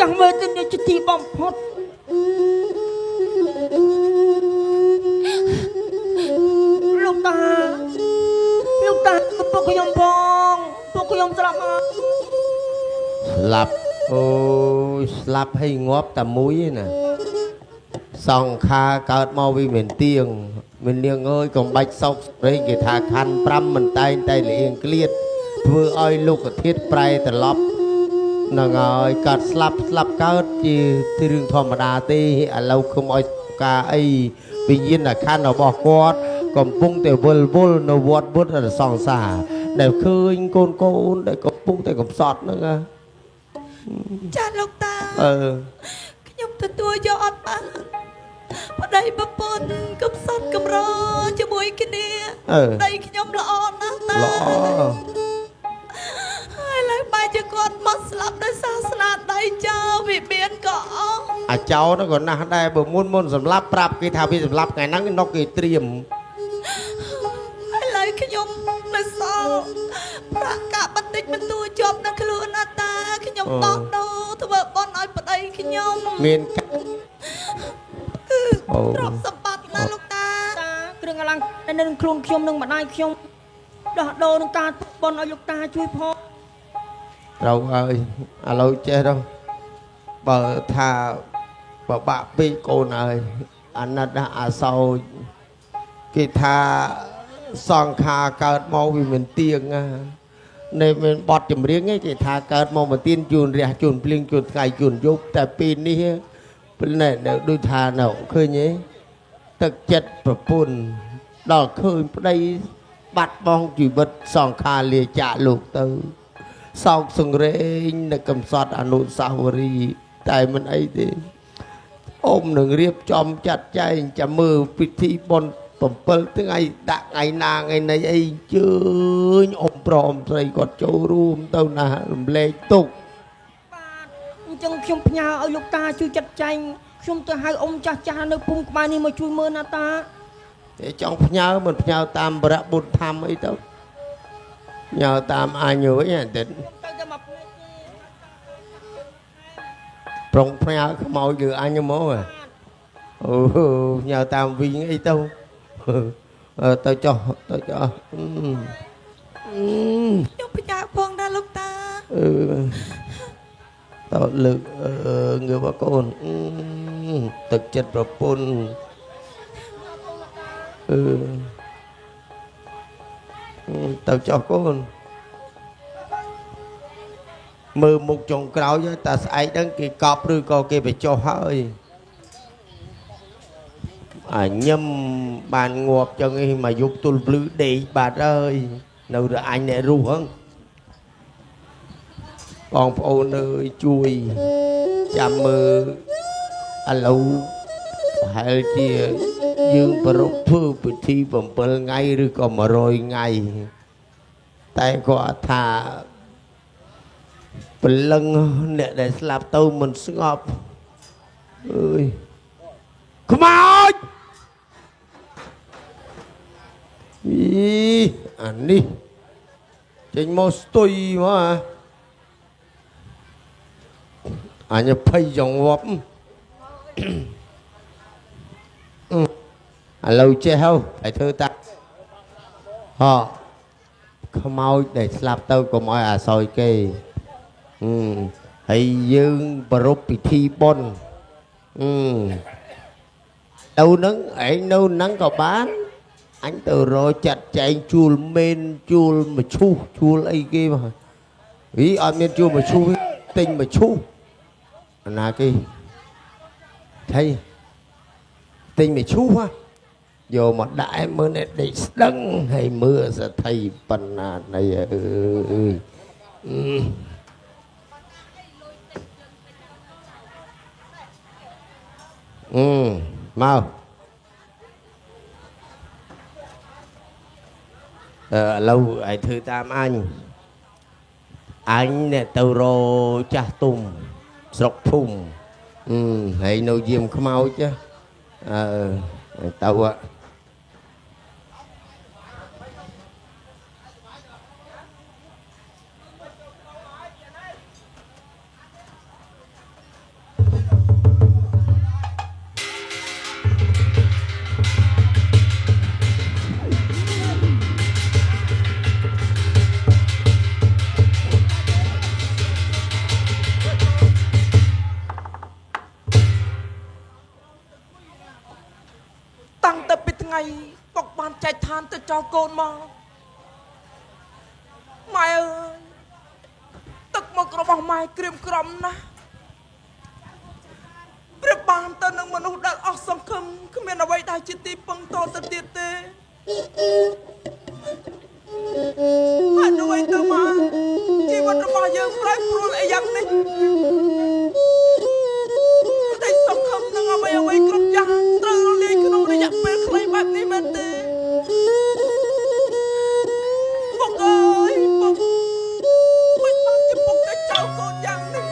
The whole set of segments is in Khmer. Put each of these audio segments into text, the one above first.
chẳng về tình yêu chỉ bom phốt lúc ta cứ bốc cái yom bong bốc cái yom sập à sập ôi sập hay ngóp tầm mũi nè song kha cợt mau vì miền tiền mình niềng ơi còn bạch sọc đấy cái thà khăn pram mình tay liền cliệt vừa ơi lúc thiết prai từ lóp nè ngồi cợt slap cợt chứ thì rừng thòm đà tê lâu không ơi cả ấy vì nhiên là khăn nó bỏ quát còn bung từ vul nó vót vút là sòng xả để khơi côn để có bung từ cọp sọt nữa cha lúc ta ខ្ញុំទទួលយកអត់បានប្តីប្រពន្ធកំសត់កំរជាមួយគ្នាប្តីខ្ញុំល្អណាស់តាល្អហើយឡើយបែរជាគាត់មកស្លាប់ដោយសារស្នាដៃចោលវិមានក៏អស់អាចោnó cònណាស់ដែរបើមុនសម្លាប់ប្រាប់គេថាវាសម្លាប់ថ្ងៃហ្នឹងនោះគេត្រៀមហើយឡើយខ្ញុំនៅសល់ប្រាក់កាក់បន្តិចបន្តួចជាប់នៅខ្លួនណាតាខ្ញុំដោះដូរធ្វើបន់ឲ្យប្តីខ្ញុំមានទ្រព្យសម្បត្តិណាលោកតាគ្រឿងអលង្ការនៅនឹងខ្លួនខ្ញុំនិងម្ដាយខ្ញុំដោះដូរនឹងការបន់ឲ្យលោកតាជួយផងត្រូវហើយឥឡូវចេះដល់បើថាបបាក់ពេកកូនហើយអាណិតអាសោចគេថាសង្ខារកើតមកវាមិនទៀងនៅមានបត់ចម្រៀងគេថាកើតមកមកទៀនជូនរះជូនភ្លៀងជូនថ្ងៃជូនយប់តែពេលនេះពេលនេះដូចថានៅឃើញទេទឹកចិត្តប្រពន្ធដល់ឃើញប្តីបាត់បង់ជីវិតសង្ខារលាចាកលោកទៅសោកសង្រេងនៅកំសត់អនុស្សាវរីយ៍តែមិនអីទេអ៊ំនឹងរៀបចំចាត់ចែងចាំមើលពិធីបុណ្យ7ថ្ងៃដាក់ថ្ងៃណាថ្ងៃណីអីជើញអ៊ំប្រមស្រីគាត់ចូលរួមទៅណារំលែកទុកបាទអញ្ចឹងខ្ញុំផ្ញើឲ្យលោកតាជួយចាត់ចែងខ្ញុំទៅហៅអ៊ំចាស់នៅភូមិក្បែរនេះមកជួយមើលណាតាតែចង់ផ្ញើមិនផ្ញើតាមបរៈបុត្រធម្មអីទៅផ្ញើតាមអាយុអីតែទៅតែមកប្រុងផ្ញើខ្មោចគឺអញមកអូផ្ញើតាមវិញអីទៅទៅចុះខ្ញុំផ្ញើផងដែរលោកតាតើលើកងើបកូនទឹកចិត្តប្រពន្ធទៅចុះកូនមើលមុខចុងក្រោយតែស្អែកហ្នឹងគេកប់ឬក៏គេបញ្ចុះហើយញឹមបានងាប់ចឹងឯងមកយប់ទល់ភ្លឺដេកបាត់ហើយនៅរអញអ្នករស់ហ្នឹងបងប្អូនអើយជួយចាំមើលឥឡូវប្រហែលជាយើងប្រពធ្វើពិធី7ថ្ងៃឬក៏100ថ្ងៃតែគាត់ថាព្រលឹងអ្នកដែលស្លាប់ទៅមិនស្ងប់អើយខ្មោចអានេះចេញមកស្ទុយមកអញភ័យចង្វប់ឥឡូវចេះហើយធ្វើតាខ្មោចដែលស្លាប់ទៅកុំឲ្យអាសោយគេហើយយើងប្រពៃពិធីបុណ្យទៅនឹងឯងនៅនឹងក៏បានអញទៅរកចាត់ចែងជួលមេនជួលមឈូសជួលអីគេមកវីអត់មានជួលមឈូសទិញមឈូសអាណាគេថៃទិញមឈូសយកមកដាក់មើលអ្នកដេកស្ដឹងហើយមើលសថៃប៉ុណ្ណាណៃអើយមកឥឡូវឲ្យធ្វើតាមអញអ្នកទៅរកចាស់ទុំស្រុកភូមិហើយនៅយាមខ្មោចទៅ ចោលកូនមកម៉ែអើយទឹកមករបស់ម៉ែក្រៀមក្រំណាស់ប្រៀបបានទៅនឹងមនុស្សដែលអស់សង្ឃឹមគ្មានអ្វីដែលជាទីពឹងតទៅទៀតទេហើយអ្វីទៅមកជីវិតរបស់យើងប្រែប្រួលអីយ៉ាងនេះតែសង្ឃឹមនឹងអ្វីគ្រប់យ៉ាងត្រូវរលាយក្នុងរយៈពេលខ្លីបែបនេះមែនទេពុកអើយពុកមិនបានជាពុកទៅចោលកូនយ៉ាងនេះ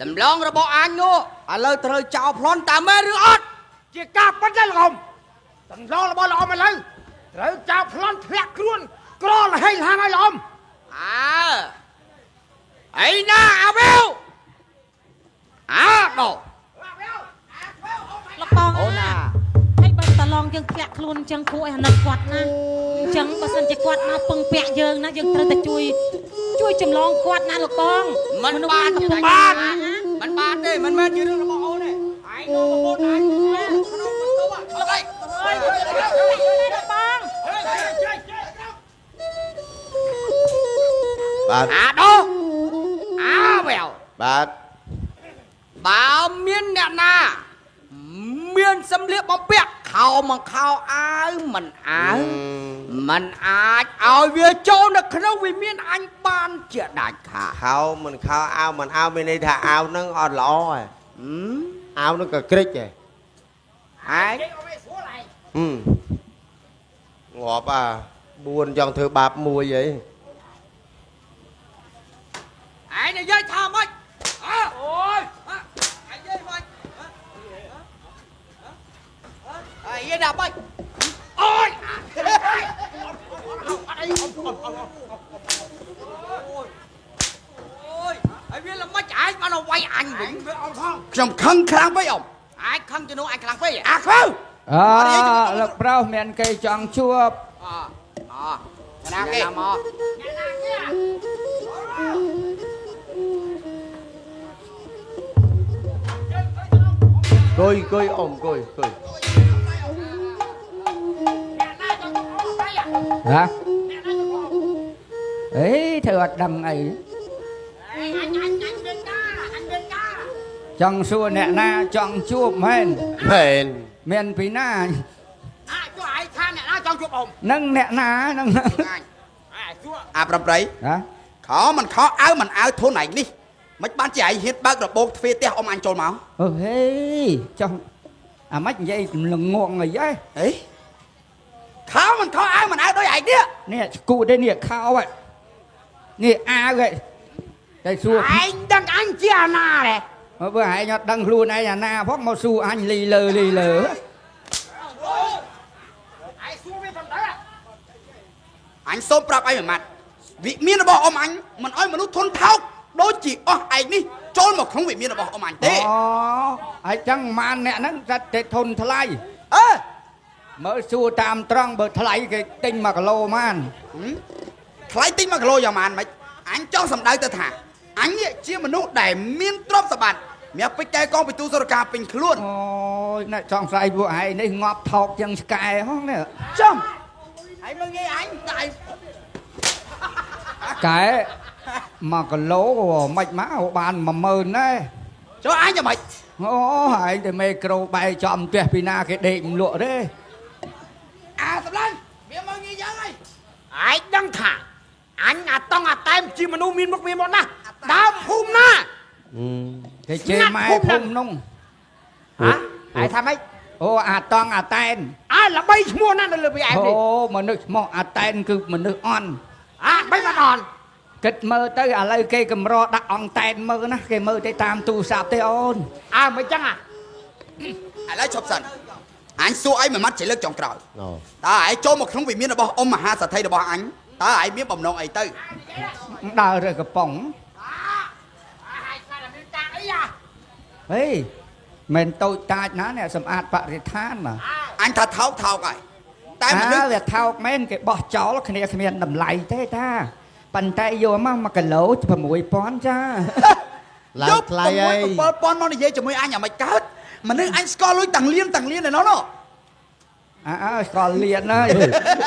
ដំឡងរបស់អញនោះឥឡូវត្រូវចោលប្លន់តាមមែនឬអត់ ជាការប៉ិនទេលោកអ៊ំតំឡងរបស់លោកអ៊ំឥឡូវត្រូវចោលប្លន់ធ្លាក់ខ្លួនក្រលហេងហាងហើយលោកអ៊ំ អើអីណាអាវ៉ាវអើដោ លោកបង អូណា ហើយបើតឡងយើងធ្លាក់ខ្លួនអញ្ចឹងគួរឲ្យអាណិតគាត់ណាអញ្ចឹងបើសិនជាគាត់មកពឹងពាក់យើងណាយើងត្រូវតែជួយចម្លងគាត់ណាលោកបង មិនបានទេ បាន មិនបានទេមិនមែនជារឿងរបស់អូនទេឯងនោះប្រពន្ធឯងក្នុងបន្ទប់អត់អី លោកបង បាទ អាដោអាវ៉ាវ បាទ បើមានអ្នកណាមានសម្លៀកបំពាក់ខោមកខោអាវមិនអាវมันអាចឲ្យវាចូលនៅក្នុងវិមានអញបានជាដាច់ខាត ខោមិនខោអាវមិនអាវមានន័យថាអាវហ្នឹងអត់ល្អហ៎អាវហ្នឹងក៏ក្រិចហ៎ ឯង ងាប់4ចង់ធ្វើបាបមួយអី ឯងនិយាយថាម៉េចអូយឯងនិយាយម៉េចអើយយាយដាក់ម៉េចអូយអូយហើយវាល្មិចឯងបានឲ្យវាយអញវិញខ្ញុំខឹងខ្លាំងពេកអ៊ំឯងខឹងជំនួសអញខ្លាំងពេកអាខ្វៅ លោកប្រុសមានគេចង់ជួប ណាគេមក គួយអ៊ំគួយ ហ៎អីធ្វើអត់ដឹងអីចង់សួរអ្នកណាចង់ជួបមែន មែន មានពីណា ជួយឯងថាអ្នកណាចង់ជួបអ៊ំ នឹងអ្នកណានឹង អាប្រប្រៃ ហ៎ ខោមិនខោអាវមិនអាវធូនឯងនេះមិនបានជាឯងហ៊ានបើករបោកទ្វារផ្ទះអ៊ំអញចូលមក អូហេចង់អាម៉េចនិយាយល្ងងអីហ៎ អីខោមិនខោអាវមិនអាវដូចឯងនេះ នេះគូទេនេះខោហ៎នេះអាវហ៎តែសួរ ឯងដឹងអញជាអាណាទេ បើឯងអត់ដឹងខ្លួនឯងអាណាផងមកសួរអញលីលើ ឯងសួរវាមិនដែរ អញសូមប្រាប់ឯងមួយម៉ាត់វិមានរបស់អ៊ំអញមិនអោយមនុស្សធន់ថោកដូចជាអស់ឯងនេះចូលមកក្នុងវិមានរបស់អ៊ំអញទេ អូហើយចឹងម៉ានអ្នកហ្នឹងសិតតែធន់ថ្លៃ អើ មើលសួរតាមត្រង់បើថ្លៃគេទិញ1គីឡូម៉ាន ថ្លៃទិញ1គីឡូយ៉ាងម៉ានមិនអញចង់សម្ដៅទៅថាអញនេះជាមនុស្សដែលមានទ្រព្យសម្បត្តិមានពេជ្រកែកងពិទូសុរកាពេញខ្លួន អូយណែចង់ស្អីពួកឯងនេះងាប់ថោកជាងឆ្កែហងនេះ ចំហើយមើលងាយអញតែ កែ1គីឡូមិនមកបាន10000ដែរ ចូលអញយ៉ាងម៉េច អូឯងតែមេក្រូបែកចំផ្ទះពីណាគេដេកមិនលក់ទេ អាសម្លាញ់វាមើលងាយយ៉ាងហើយ ឯងដឹងថាអញអាតង់អាតែមជាមនុស្សមានមុខមានមាត់ណាស់ដើមភូមិណា គេជេរម៉ែភូមិនោះ ហ៎ឯងថាម៉េច អូអាតង់អាតែន ល្បីឈ្មោះណាស់នៅលើពីឯង អូ នេះ មនុស្សឈ្មោះអាតែនគឺមនុស្សអន់ បីមិនអន់ គិតមើលទៅឥឡូវគេកម្រដាក់អង្គតែនមើលណាគេមើលទៅតាមទូរស័ព្ទទេអូន មិនចឹង ឥឡូវឈប់សិនអញសួរឯងមួយម៉ាត់ជាលើកចុងក្រោយ ណូ តើឯងចូលមកក្នុងវិមានរបស់អ៊ំមហាសេដ្ឋីរបស់អញតើឯងមានបំណងអីទៅ ដើររើកំប៉ុងហេមិនតូចតាចណាអ្នកសម្អាតបរិស្ថានមក អញថាថោកហើយតែមនុស្ស វាថោកមែនគេបោះចោលគ្នាគ្មានតម្លៃទេតាប៉ុន្តែយកមក1គីឡូ6000ចា ឡើងថ្លៃហើយ 7000មកនិយាយជាមួយអញអាមិនកើតមនុស្សអញស្គាល់លុយទាំងលៀនឯណោះ ស្គាល់លៀនហើយ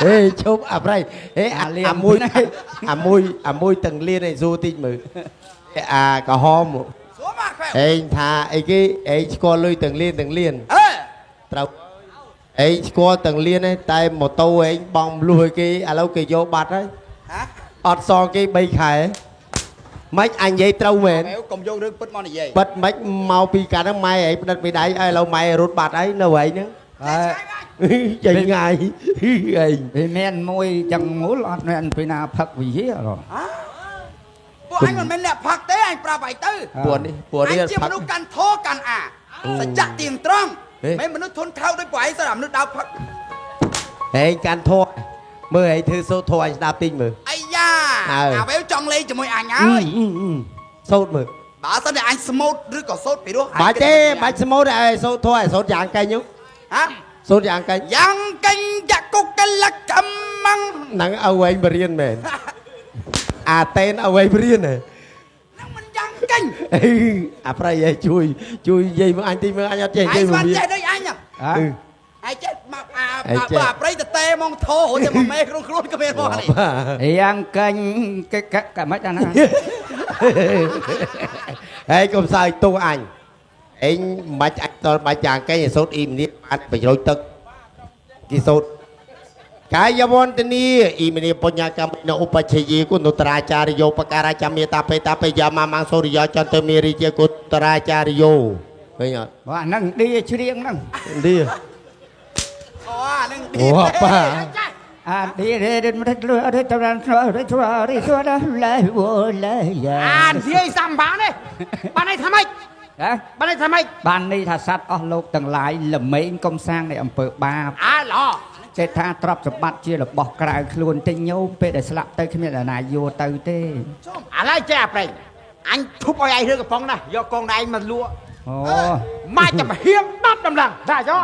ហេឈប់អាប្រៃហេអាមួយទាំងលៀនឯងស៊ូតិចមើលអាក្រហម សួរមកខ្វែ ឯងថាអីគេឯងស្គាល់លុយទាំងលៀន អើ ត្រូវឯងស្គាល់ទាំងលៀនឯងតែម៉ូតូឯងបងលួសឲ្យគេឥឡូវគេយកបាត់ហើយ ហ៎ អត់សងគេ3ខែមិនអញនិយាយត្រូវមែន កុំយករឿងពិតមកនិយាយ ពិតមិនមកពីកាលហ្នឹងម៉ែឯងផ្ដិតពីដៃឲ្យឥឡូវម៉ែរត់បាត់ហើយនៅឯងហ្នឹង ចេញងាយឯង វាមានមួយចឹងមូលអត់មានពីណាផឹកវិជាហ៎ ពួក anh còn men nè phật tế anh pra bảy tư ពួកនេះ anh chia một căn thô căn sẽ chặt tiền trăng mấy mình nó thôn thao đấy quái sao làm nó đau phật ហេកាន់ធោះមើលឲ្យធ្វើសូត្រធោះអញស្ដាប់តិចមើល ai da à béo trong ly cho môi anh ơi សូត្រមើល bảo sao để anh smooth đứa có sốt bị đuối បាច់ទេបាច់ស្មូតឲ្យសូត្រធោះឲ្យសូត្រយ៉ាងកេញនោះ hả សូត្រយ៉ាងកេញ yang canh giặc cục cái lắc cầm măng ហ្នឹងឲ្យឯងបរៀនមែនអាតេនឲ្យឯងបរៀនហ៎ nó mình yang canh អាប្រៃឯងជួយនិយាយមើលអញតិចមើលអញអត់ចេះនិយាយ ai មើល van វា chạy đây anh à ហ៎ ai chết mà Ai chết. bà prey tê mong thô hổ thì mà mê không luôn cái bên mò này យ៉ាងកាញ់កាមិនដែរណា ហើយកុំសើចទូអញអេងមិនអាចតបាច់យ៉ាងកេញឲ្យសូត្រអ៊ីមនេះបានប្រយោជន៍ទឹកគេសូត្រកាយវន្តនីអ៊ីមនីបញ្ញាកម្មនៅឧបច្ឆេយគុណុត្រាចារ្យោបការាចាមេតាបេតាបេយាមាមាំងសូរិយោចន្ទមេរិជាគុណត្រាចារ្យោឃើញអត់ បាទហ្នឹងឌីច្រៀងហ្នឹង នេះ Ồ, nâng đi Ủa, tê. bà. ឌីរេមិនរត់ទៅដល់ទៅដល់ឡើយ À, gì xăm bán đi. Bán này thăm anh. ហ៎ Bán này thăm anh. បាននេះថាសត្វអស់លោកទាំងឡាយល្មែងកំសាងនៃអំពើបាប À, lò. ចេះថាទ្រព្យសម្បត្តិជារបស់ក្រៅខ្លួនទិញញោមពេលដែលស្លាប់ទៅគ្មានអ្នកណាយកទៅទេ À, lại chè đây. Anh thúc ôi ai hương cái phong này. Do con này anh mà lụa. អូ Mai chậm hiếm đắp đầm lần. Ra cho.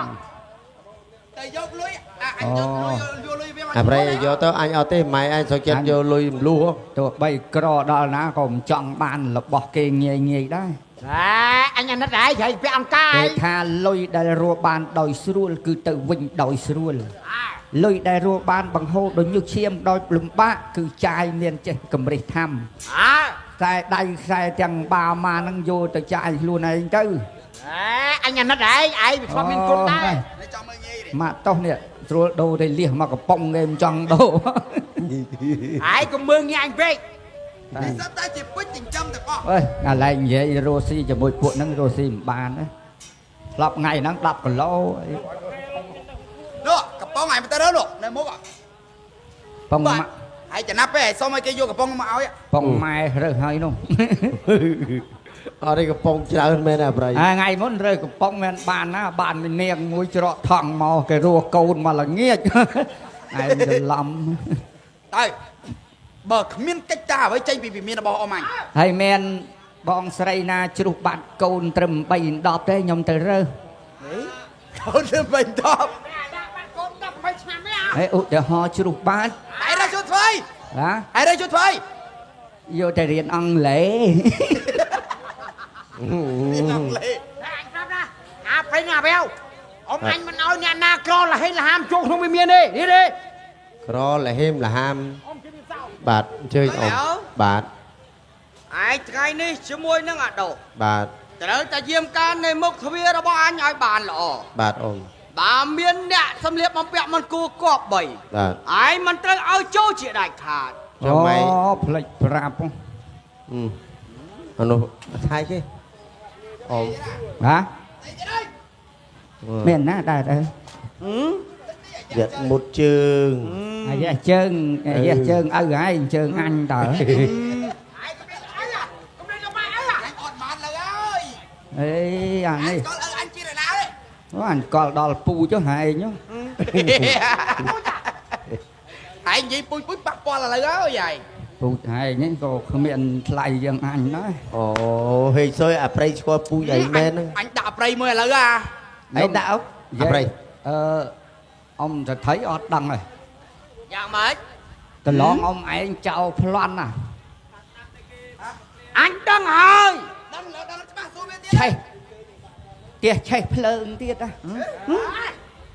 Tây dốc lưới. À, anh dốc lưới, vô lưới với អាប្រៃយកទៅអញអត់ទេម៉ែអញសុខចិត្តយកលុយមលូហ៎ ទោះបីក្រដល់ណាក៏មិនចង់បានរបស់គេងាយដែរ À, anh ăn đất đấy. Vậy phải ăn គេ cay. ថាលុយដែលរស់បានដោយស្រួលគឺទៅវិញដោយស្រួល À. លុយដែលរស់បានបង្ហូរដោយញើសឈាមដោយលំបាកគឺចាយមានចេះកម្រិះធំ À. ខ្សែដៃខ្សែទាំងបាម៉ាហ្នឹងយកទៅចាយខ្លួនឯងទៅ À, anh ăn đất đấy. Ai bị khó miên cốt tay. Để cho mày nghe đi. ម៉ាក់តោះនេះស្រួលដូរទៅលះមកកំប៉ុងគេមិនចង់ដូរ Ai cũng mương nghe anh về. Để sắp ta chỉ bích tình châm được không? អើយអាឡែងនិយាយរស់ស៊ីជាមួយពួកហ្នឹងរស់ស៊ីមិនបានណាស្លាប់ថ្ងៃហ្នឹង10គីឡូ Được, cặp bông này mà ta đỡ được. Này mốt à. ប៉ុងម៉ាក់ Hãy chả nắp ấy. Xong rồi kia vô cặp bông mà áo ấy. ប៉ុងម៉ែរើសហើយនោះ អត់ទេកំប៉ុងច្រើនមែនអាប្រៃ ថ្ងៃមុនរើសកំប៉ុងមិនបានណាបានមាននាងមួយច្រកថងមកគេរស់កូនមកល្ងាច ឯងច្រឡំ Đây. Bờ miên cách ta với tranh vì miên là bò ôm anh. ហើយមានបងស្រីណាជ្រុះបាត់កូនត្រឹម3 10ទេខ្ញុំទៅរើស Con lên bình top. Con đập phải chạm mấy à. ហើយឧទាហរណ៍ជ្រុះបាត់ Hãy ra chút phơi. ណា Hãy ra chút phơi. យកទៅរៀនអង់គ្លេស Đi nằm lệ. Đây, anh Pháp ra. À, phải nhà béo. Ông anh mà nói nhà na cro là hay là ham chuông không bị miên đi. Đi đi. ក្រលហេមលហាម Ông chứ đi sao. បាទអញ្ជើញអ៊ំបាទ Ai cái này chứ môi nó ngạt đầu. បាទ Tới ta diêm can này mốc thưa đó bao anh ai bàn lọ. បាទអ៊ំ Bà miên nẹ xâm liệp bóng bẹo mình cua cọp bầy. បាទ Ai mình tới áo châu chị đại khát. ចាំម៉ៃ ផ្លេចប្រាប់ អានោះថៃគេអ៊ំ ហ៎មានណាដែរទៅ យកមុតជើង អាយះជើងអាយះជើងឪហើយជើងអញតើ Ai come đây là ai à? Come đây là mày ai à? Anh ọt bàn là ơi. អេអានេះ Con anh chia rồi nào đấy. អញកលដល់ពូចុះហែង Anh gì bùi bùi bạc bò là lời ơi vậy. ពូចហែងនេះក៏គ្មានថ្លៃយ៉ាងអញដែរ អូហេសុយអាប្រៃស្គាល់ពូជអីមែនហ្នឹង Anh đạp rây mới là lời à. ឯងដាក់អុកអាប្រៃ អឺអ៊ំទៅthấyអត់ដឹងហើយ Dạ mấy. កន្លងអ៊ំឯងចោលប្លន់ណា Anh đăng hơi. Đăng nó bác xuống bên ឆេះផ្ទះឆេះភ្លើងទៀតណា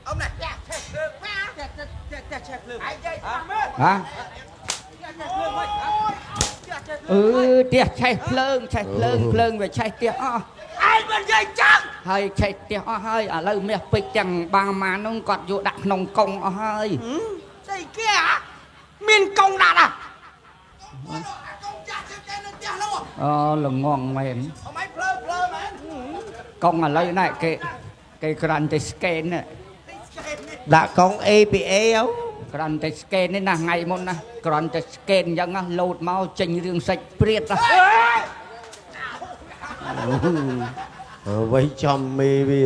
Ông này. Anh chơi thằng ơi. ហ៎ផ្ទះឆេះភ្លើងភ្លើងវាឆេះផ្ទះអស់ Anh vẫn dây trắng. ហើយឆេះផ្ទះអស់ហើយឥឡូវមាសពេជ្រទាំងបាម៉ានោះគាត់យកដាក់ក្នុងកង់អស់ហើយ Đây kia hả? Miên công đạt à? Công chặt trên cái nó tiền đâu à? អូល្ងងមែន Ông ấy plơ mến. កង់ឥឡូវណែគេក្រាន់តែស្កេន ដាក់កង់ APA អោ អ ក្រាន់តែស្កេននេះណាថ្ងៃមុនណាក្រាន់តែស្កេនអញ្ចឹងណាលោតមកចេញរឿងសាច់ព្រាតណា អ្វីចំមេវា